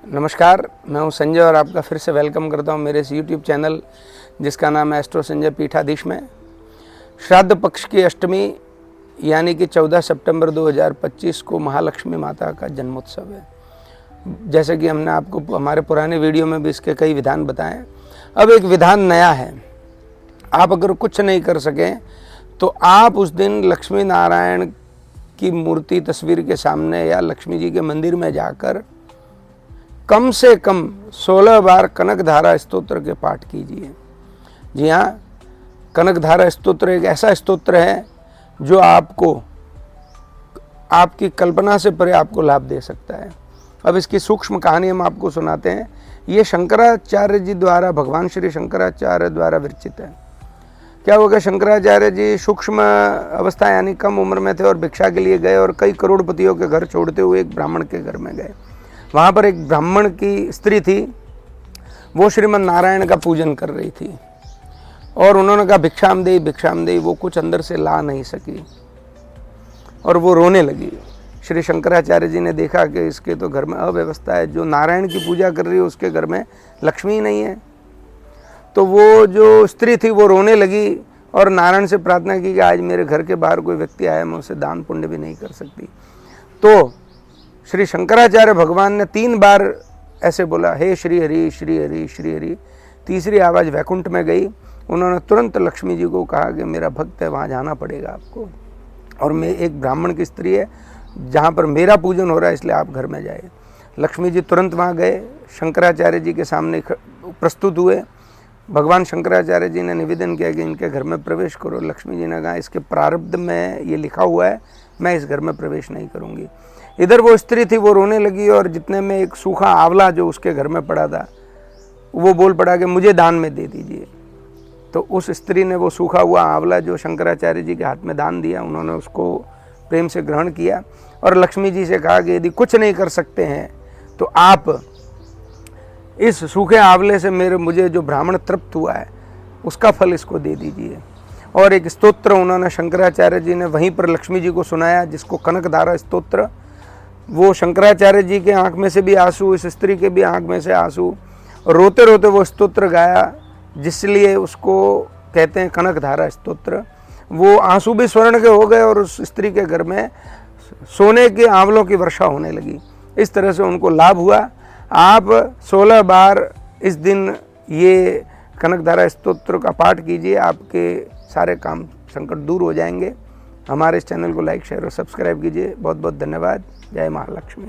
नमस्कार, मैं हूं संजय और आपका फिर से वेलकम करता हूं मेरे इस यूट्यूब चैनल जिसका नाम है एस्ट्रो संजय पीठाधीश में। श्राद्ध पक्ष की अष्टमी यानी कि 14 सितंबर 2025 को महालक्ष्मी माता का जन्मोत्सव है। जैसे कि हमने आपको हमारे पुराने वीडियो में भी इसके कई विधान बताए। अब एक विधान नया है। आप अगर कुछ नहीं कर सकें तो आप उस दिन लक्ष्मी नारायण की मूर्ति तस्वीर के सामने या लक्ष्मी जी के मंदिर में जाकर कम से कम 16 बार कनकधारा स्तोत्र के पाठ कीजिए। जी हाँ, कनकधारा स्तोत्र एक ऐसा स्तोत्र है जो आपको आपकी कल्पना से परे आपको लाभ दे सकता है। अब इसकी सूक्ष्म कहानी हम आपको सुनाते हैं। ये शंकराचार्य जी द्वारा, भगवान श्री शंकराचार्य द्वारा विरचित है। क्या होगा, शंकराचार्य जी सूक्ष्म अवस्था यानी कम उम्र में थे और भिक्षा के लिए गए और कई करोड़पतियों के घर छोड़ते हुए एक ब्राह्मण के घर में गए। वहाँ पर एक ब्राह्मण की स्त्री थी, वो श्रीमन नारायण का पूजन कर रही थी और उन्होंने कहा भिक्षाम देई। वो कुछ अंदर से ला नहीं सकी और वो रोने लगी। श्री शंकराचार्य जी ने देखा कि इसके तो घर में अव्यवस्था है, जो नारायण की पूजा कर रही है उसके घर में लक्ष्मी नहीं है। तो वो जो स्त्री थी वो रोने लगी और नारायण से प्रार्थना की कि आज मेरे घर के बाहर कोई व्यक्ति आया, मैं उसे दान पुण्य भी नहीं कर सकती। तो श्री शंकराचार्य भगवान ने 3 बार ऐसे बोला, हे श्री हरि श्री हरि श्री हरि। तीसरी आवाज़ वैकुंठ में गई। उन्होंने तुरंत लक्ष्मी जी को कहा कि मेरा भक्त है, वहाँ जाना पड़ेगा आपको, और मैं एक ब्राह्मण की स्त्री है जहाँ पर मेरा पूजन हो रहा है, इसलिए आप घर में जाइए। लक्ष्मी जी तुरंत वहाँ गए, शंकराचार्य जी के सामने प्रस्तुत हुए। भगवान शंकराचार्य जी ने निवेदन किया कि इनके घर में प्रवेश करो। लक्ष्मी जी ने कहा इसके प्रारब्ध में ये लिखा हुआ है, मैं इस घर में प्रवेश नहीं करूँगी। इधर वो स्त्री थी, वो रोने लगी और जितने में एक सूखा आंवला जो उसके घर में पड़ा था वो बोल पड़ा कि मुझे दान में दे दीजिए। तो उस स्त्री ने वो सूखा हुआ आंवला जो शंकराचार्य जी के हाथ में दान दिया, उन्होंने उसको प्रेम से ग्रहण किया और लक्ष्मी जी से कहा कि यदि कुछ नहीं कर सकते हैं तो आप इस सूखे आंवले से मुझे जो ब्राह्मण तृप्त हुआ है उसका फल इसको दे दीजिए। और एक स्तोत्र उन्होंने शंकराचार्य जी ने वहीं पर लक्ष्मी जी को सुनाया, जिसको कनकधारा स्तोत्र। वो शंकराचार्य जी के आंख में से भी आंसू, इस स्त्री के भी आंख में से आंसू, रोते रोते वो स्तोत्र गाया, जिसलिए उसको कहते हैं कनकधारा स्तोत्र। वो आंसू भी स्वर्ण के हो गए और उस स्त्री के घर में सोने के आंवलों की वर्षा होने लगी। इस तरह से उनको लाभ हुआ। आप 16 बार इस दिन ये कनकधारा स्तोत्र का पाठ कीजिए, आपके सारे काम संकट दूर हो जाएंगे। हमारे इस चैनल को लाइक, शेयर और सब्सक्राइब कीजिए। बहुत बहुत धन्यवाद। जय महालक्ष्मी।